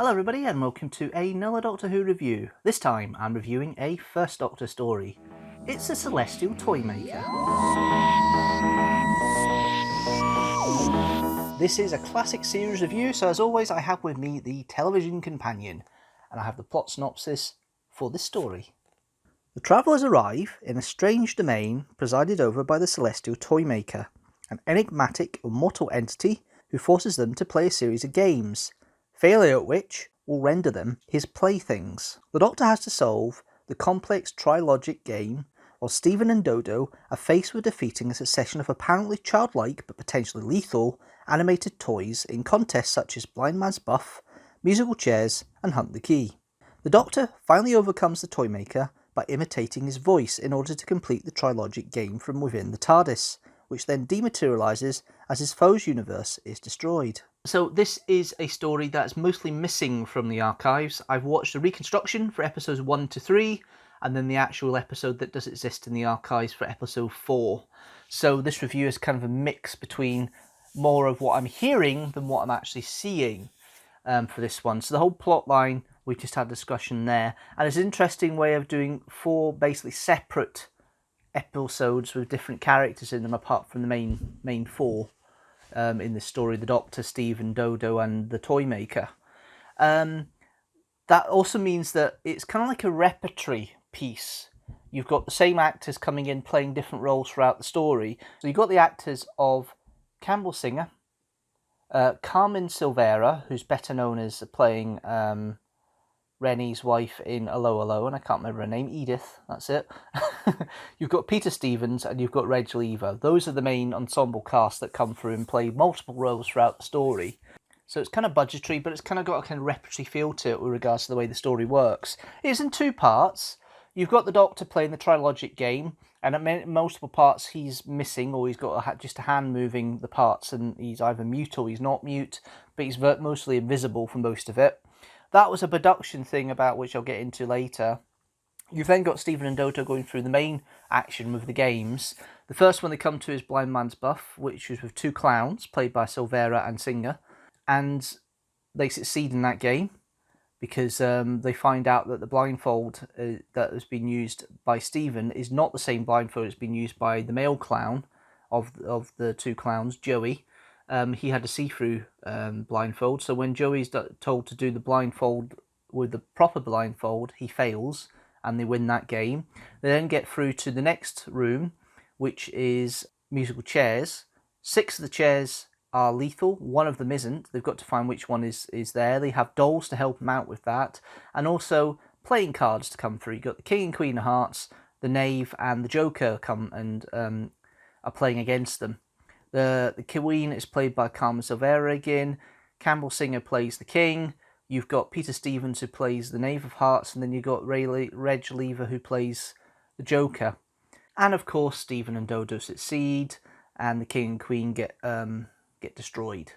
Hello everybody and welcome to another Doctor Who review. This time I'm reviewing a First Doctor story. It's the Celestial Toymaker. This is a classic series review, so as always I have with me the television companion, and I have the plot synopsis for this story. The travellers arrive in a strange domain presided over by the Celestial Toymaker, an enigmatic, immortal entity who forces them to play a series of games, failure at which will render them his playthings. The Doctor has to solve the complex trilogic game, while Stephen and Dodo are faced with defeating a succession of apparently childlike but potentially lethal animated toys in contests such as Blind Man's Buff, musical chairs and Hunt the Key. The Doctor finally overcomes the Toymaker by imitating his voice in order to complete the trilogic game from within the TARDIS, which then dematerialises as his foe's universe is destroyed. So this is a story that's mostly missing from the archives. I've watched the reconstruction for episodes 1 to 3, and then the actual episode that does exist in the archives for episode 4. So this review is kind of a mix between more of what I'm hearing than what I'm actually seeing for this one. So the whole plot line, we just had a discussion there, and it's an interesting way of doing 4 basically separate episodes with different characters in them apart from the main 4 in this story: the Doctor, Stephen, Dodo and the Toymaker. That also means that it's kind of like a repertory piece. You've got the same actors coming in playing different roles throughout the story. So you've got the actors of Campbell Singer, Carmen Silvera, who's better known as playing Rennie's wife in Hello Hello, and I can't remember her name, Edith, that's it. You've got Peter Stevens and you've got Reg Lever. Those are the main ensemble cast that come through and play multiple roles throughout the story. So it's kind of budgetary, but it's kind of got a kind of repertory feel to it with regards to the way the story works. It's in 2 parts. You've got the Doctor playing the trilogic game, and at multiple parts he's missing, or he's got just a hand moving the parts, and he's either mute or he's not mute, but he's mostly invisible for most of it. That was a production thing about which I'll get into later. You've then got Stephen and Dodo going through the main action with the games. The first one they come to is Blind Man's Buff, which was with 2 clowns, played by Silvera and Singer. And they succeed in that game because they find out that the blindfold that has been used by Stephen is not the same blindfold that's been used by the male clown of the 2 clowns, Joey. He had a see-through blindfold, so when Joey's told to do the blindfold with the proper blindfold, he fails, and they win that game. They then get through to the next room, which is musical chairs. 6 of the chairs are lethal, 1 of them isn't. They've got to find which one is there. They have dolls to help them out with that, and also playing cards to come through. You've got the King and Queen of Hearts, the Knave, and the Joker come and are playing against them. The Queen is played by Carmen Silvera again. Campbell Singer plays the King. You've got Peter Stevens who plays the Knave of Hearts, and then you've got Reg Lever who plays the Joker. And of course Stephen and Dodo succeed, and the King and Queen get destroyed.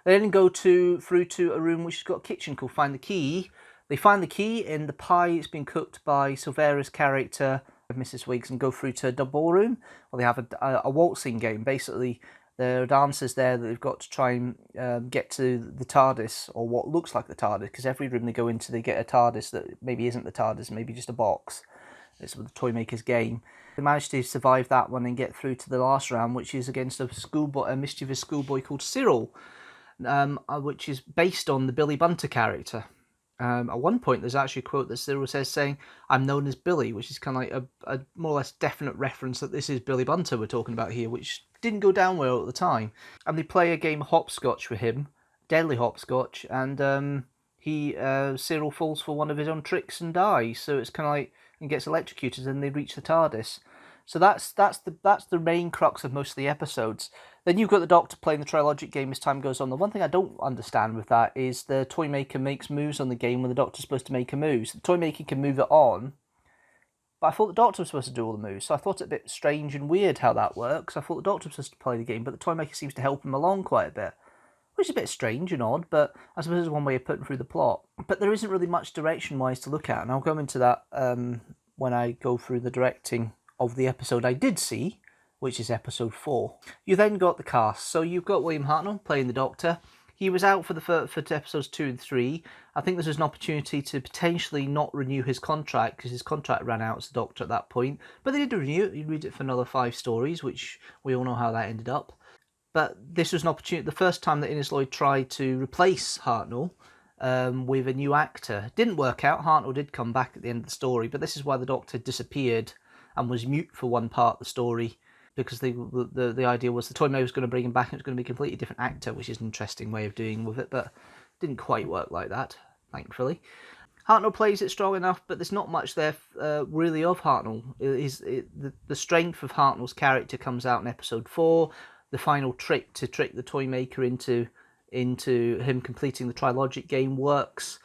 They then go through to a room which has got a kitchen called Find the Key. They find the key in the pie that's been cooked by Silvera's character Mrs. Wiggs, and go through to a double room where they have a waltzing game. Basically, there are dancers there that they've got to try and get to the TARDIS, or what looks like the TARDIS, because every room they go into they get a TARDIS that maybe isn't the TARDIS, maybe just a box. It's the Toymaker's game. They managed to survive that one and get through to the last round, which is against a mischievous schoolboy called Cyril, which is based on the Billy Bunter character. At one point, there's actually a quote that Cyril says saying, "I'm known as Billy," which is kind of like a more or less definite reference that this is Billy Bunter we're talking about here, which didn't go down well at the time. And they play a game of hopscotch with him, deadly hopscotch, and Cyril falls for one of his own tricks and dies. So it's kind of like, and gets electrocuted, and they reach the TARDIS. So that's the main crux of most of the episodes. Then you've got the Doctor playing the trilogic game as time goes on. The one thing I don't understand with that is the Toymaker makes moves on the game when the Doctor's supposed to make a move. So the Toymaker can move it on, but I thought the Doctor was supposed to do all the moves. So I thought it a bit strange and weird how that works. I thought the Doctor was supposed to play the game, but the Toymaker seems to help him along quite a bit, which is a bit strange and odd, but I suppose it's one way of putting through the plot. But there isn't really much direction-wise to look at, and I'll go into that when I go through the directing of the episode I did see, which is episode 4. You then got the cast. So you've got William Hartnell playing the Doctor. He was out for episodes 2 and 3. I think this was an opportunity to potentially not renew his contract because his contract ran out as the Doctor at that point. But they did renew it. He read it for another 5 stories, which we all know how that ended up. But this was an opportunity, the first time that Innes Lloyd tried to replace Hartnell with a new actor. It didn't work out. Hartnell did come back at the end of the story, but this is why the Doctor disappeared and was mute for one part of the story, because the idea was the Toymaker was going to bring him back and it was going to be a completely different actor, which is an interesting way of doing with it, but it didn't quite work like that, thankfully. Hartnell plays it strong enough, but there's not much there really of Hartnell. The strength of Hartnell's character comes out in episode 4. The final trick to trick the Toymaker into him completing the Trilogic game works,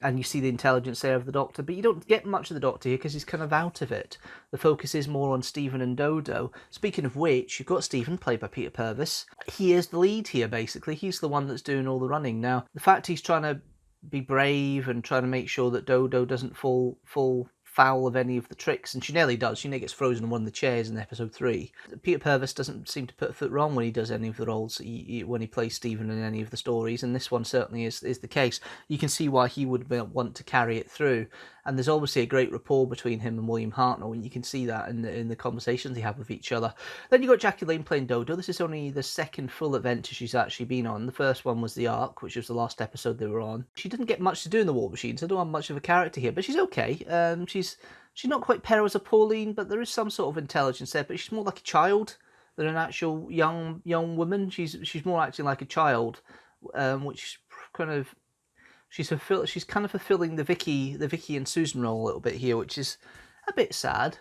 and you see the intelligence there of the Doctor, but you don't get much of the Doctor here because he's kind of out of it. The focus is more on Stephen and Dodo. Speaking of which, you've got Stephen, played by Peter Purvis. He is the lead here, basically. He's the one that's doing all the running. Now, the fact he's trying to be brave and trying to make sure that Dodo doesn't fall foul of any of the tricks, and she nearly does. She nearly gets frozen in one of the chairs in episode 3. Peter Purvis doesn't seem to put a foot wrong when he does any of the roles, when he plays Stephen in any of the stories, and this one certainly is the case. You can see why he would want to carry it through, and there's obviously a great rapport between him and William Hartnell, and you can see that in the conversations they have with each other. Then you've got Jackie Lane playing Dodo. This is only the second full adventure she's actually been on. The first one was The Ark, which was the last episode they were on. She didn't get much to do in the War Machine, so I don't have much of a character here, but she's okay. She's not quite pale as a Pauline, but there is some sort of intelligence there, but she's more like a child than an actual young woman. She's more acting like a child, which kind of she's kind of fulfilling the Vicky and Susan role a little bit here, which is a bit sad.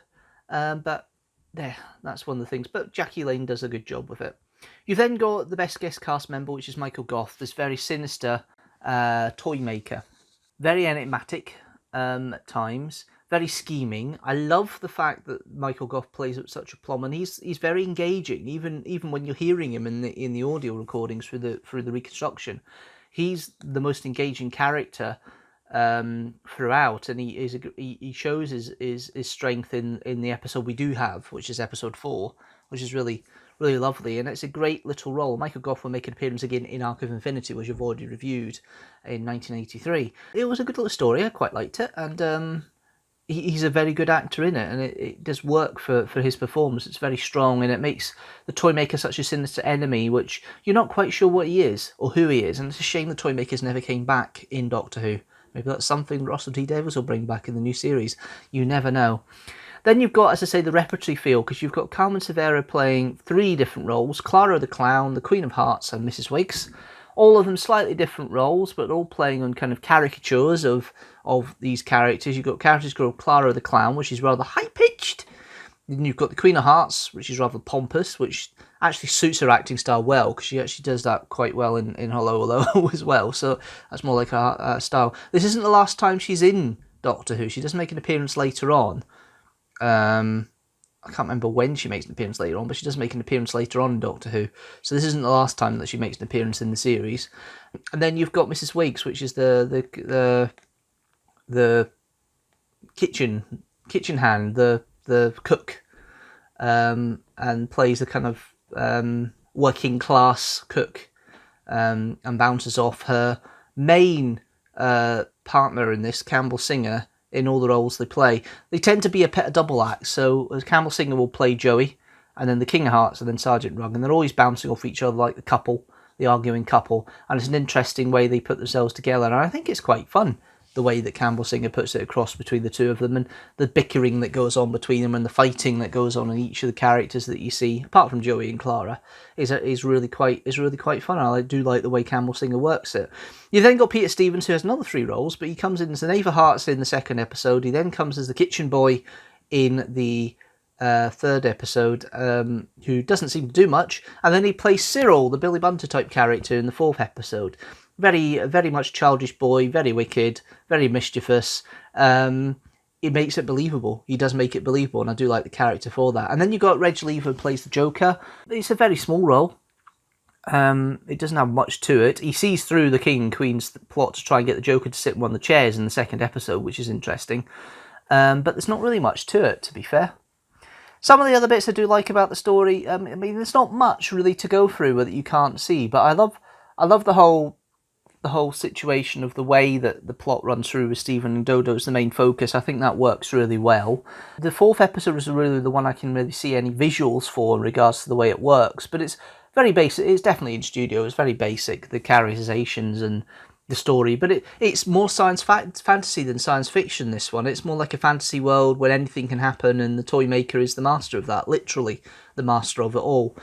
But there, that's one of the things. But Jackie Lane does a good job with it. You've then got the best guest cast member, which is Michael Gough, this very sinister Toymaker. Very enigmatic at times, very scheming. I love the fact that Michael Gough plays up such a plum, and he's very engaging, even when you're hearing him in the audio recordings through the reconstruction. He's the most engaging character throughout, and he shows his strength in the episode we do have, which is episode 4, which is really lovely, and it's a great little role. Michael Gough will make an appearance again in Arc of Infinity, which you've already reviewed in 1983. It was a good little story. I quite liked it, and he's a very good actor in it, and it does work for his performance. It's very strong, and it makes the Toymaker such a sinister enemy, which you're not quite sure what he is or who he is, and it's a shame the Toymakers never came back in Doctor Who. Maybe that's something Russell T Davies will bring back in the new series. You never know. Then you've got, as I say, the repertory feel, because you've got Carmen Severa playing 3 different roles: Clara the Clown, the Queen of Hearts, and Mrs. Wiggs. All of them slightly different roles, but all playing on kind of caricatures of these characters. You've got characters called Clara the Clown, which is rather high-pitched. Then you've got the Queen of Hearts, which is rather pompous, which actually suits her acting style well, because she actually does that quite well in Hello Hello as well, so that's more like her style. This isn't the last time she's in Doctor Who. She does make an appearance later on. I can't remember when she makes an appearance later on, but she does make an appearance later on in Doctor Who. So this isn't the last time that she makes an appearance in the series. And then you've got Mrs. Wiggs, which is the kitchen hand, the cook, and plays the kind of working class cook, and bounces off her main partner in this, Campbell Singer. In all the roles they play, they tend to be a double act. So Campbell Singer will play Joey, and then the King of Hearts, and then Sergeant Rugg, and they're always bouncing off each other like the arguing couple. And it's an interesting way they put themselves together, and I think it's quite fun the way that Campbell Singer puts it across between the two of them, and the bickering that goes on between them, and the fighting that goes on in each of the characters that you see, apart from Joey and Clara, is really quite fun. I do like the way Campbell Singer works it. You then got Peter Stevens, who has another 3 roles, but he comes in as the Knave of Hearts in the 2nd episode. He then comes as the kitchen boy in the 3rd episode, who doesn't seem to do much, and then he plays Cyril, the Billy Bunter type character, in the 4th episode. Very, very much childish boy, very wicked, very mischievous. It makes it believable. He does make it believable, and I do like the character for that. And then you've got Reg Lever, who plays the Joker. It's a very small role. It doesn't have much to it. He sees through the King and Queen's plot to try and get the Joker to sit in one of the chairs in the 2nd episode, which is interesting. But there's not really much to it, to be fair. Some of the other bits I do like about the story, I mean, there's not much really to go through that you can't see, but I love the whole the whole situation of the way that the plot runs through with Stephen and Dodo as the main focus. I think that works really well. The fourth episode is really the one I can really see any visuals for in regards to the way it works, but it's very basic. It's definitely in studio. It's very basic, the characterizations and the story, but it's more science fantasy than science fiction, this one. It's more like a fantasy world where anything can happen, and the Toymaker is the master of that, literally the master of it all.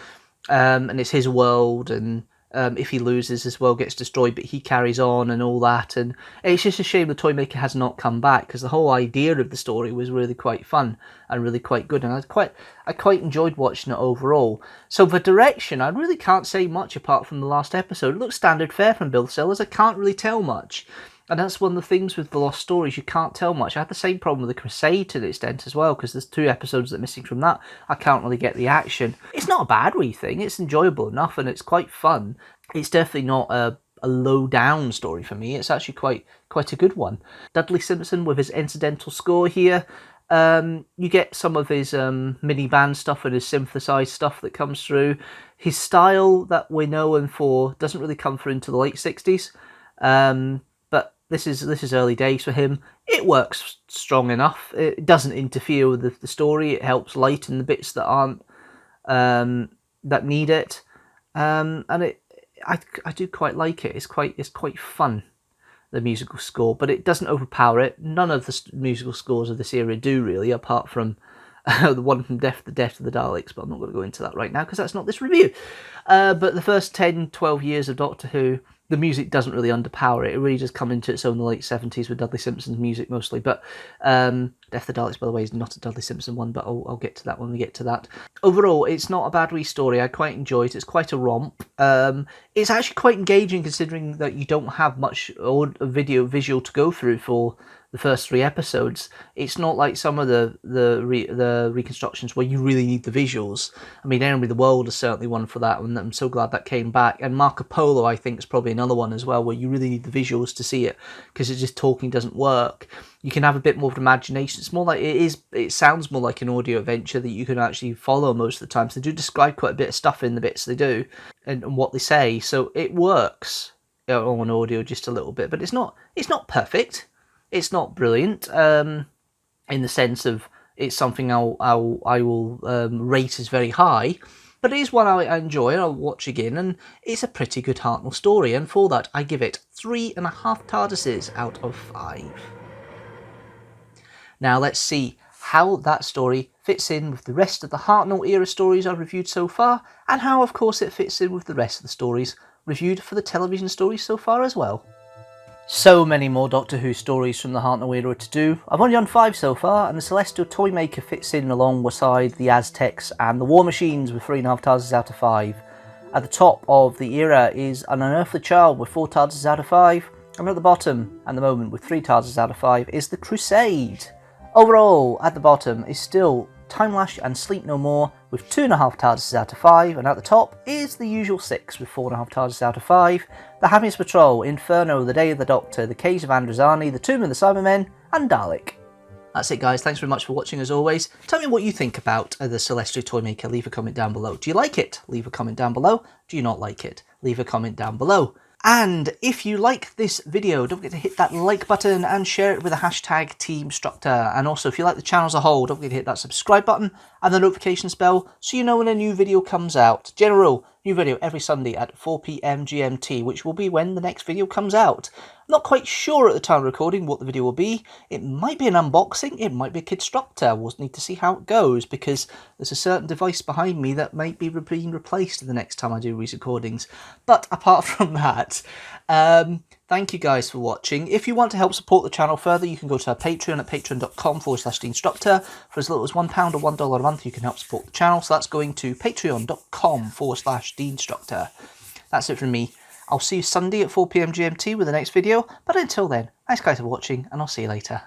And it's his world, and if he loses, his world gets destroyed, but he carries on and all that. And it's just a shame the Toymaker has not come back, because the whole idea of the story was really quite fun and really quite good, and I quite enjoyed watching it overall. So for direction, I really can't say much apart from the last episode. It looks standard fare from Bill Sellers. I can't really tell much. And that's one of the things with the Lost Stories, you can't tell much. I had the same problem with The Crusade to an extent as well, because there's 2 episodes that are missing from that. I can't really get the action. It's not a bad wee thing. It's enjoyable enough, and it's quite fun. It's definitely not a low-down story for me. It's actually quite a good one. Dudley Simpson with his incidental score here. You get some of his mini band stuff and his synthesized stuff that comes through. His style that we're known for doesn't really come through into the late 60s. But this is early days for him. It works strong enough. It doesn't interfere with the story. It helps lighten the bits that aren't that need it. And I do quite like it. It's quite fun, the musical score, but it doesn't overpower it. None of the musical scores of this era do really, apart from the one from Death of the Daleks, but I'm not going to go into that right now because that's not this review. But the first 10-12 years of Doctor Who, the music doesn't really underpower it. It really does come into its own in the late 70s with Dudley Simpson's music mostly. But Death of the Daleks, by the way, is not a Dudley Simpson one, but I'll get to that when we get to that. Overall, it's not a bad wee story. I quite enjoy it. It's quite a romp. It's actually quite engaging considering that you don't have much visual to go through for the first 3 episodes. It's not like some of the reconstructions where you really need the visuals. I mean, Enemy of the World is certainly one for that, and I'm so glad that came back. And Marco Polo, I think, is probably another one as well, where you really need the visuals to see it, because it's just talking doesn't work. You can have a bit more of an imagination. It's more like it sounds more like an audio adventure that you can actually follow most of the time. So they do describe quite a bit of stuff in the bits they do and what they say. So it works on audio just a little bit, but it's not perfect. It's not brilliant in the sense of it's something I will rate as very high, but it is one I enjoy and I'll watch again, and it's a pretty good Hartnell story, and for that I give it 3.5 TARDISes out of 5. Now let's see how that story fits in with the rest of the Hartnell era stories I've reviewed so far, and how of course it fits in with the rest of the stories reviewed for the television stories so far as well. So many more Doctor Who stories from the Hartnell era to do. I've only done 5 so far, and the Celestial Toymaker fits in alongside the Aztecs and the War Machines with 3.5 TARDISes out of 5. At the top of the era is An Unearthly Child with 4 TARDISes out of 5, and at the bottom, at the moment with 3 TARDISes out of 5, is The Crusade. Overall, at the bottom is still Time Lash and Sleep No More with 2.5 TARDISes out of 5, and at the top is the usual 6 with 4.5 TARDISes out of 5, The Happiness Patrol, Inferno, The Day of the Doctor, The Caves of Androzani, The Tomb of the Cybermen, and Dalek. That's it guys, thanks very much for watching as always. Tell me what you think about the Celestial Toymaker, leave a comment down below. Do you like it? Leave a comment down below. Do you not like it? Leave a comment down below. And if you like this video, don't forget to hit that like button and share it with the hashtag teamstructor. And also, if you like the channel as a whole, don't forget to hit that subscribe button and the notifications bell so you know when a new video comes out. General, new video every Sunday at 4 PM GMT, which will be when the next video comes out. I'm not quite sure at the time of recording what the video will be. It might be an unboxing, it might be a Kidstructor. We'll need to see how it goes, because there's a certain device behind me that might be being replaced the next time I do these recordings. But apart from that, thank you guys for watching. If you want to help support the channel further, you can go to our Patreon at patreon.com/Deanstructor. For as little as £1 or $1 a month, you can help support the channel. So that's going to patreon.com/Deanstructor. That's it from me. I'll see you Sunday at 4 PM GMT with the next video. But until then, thanks guys for watching, and I'll see you later.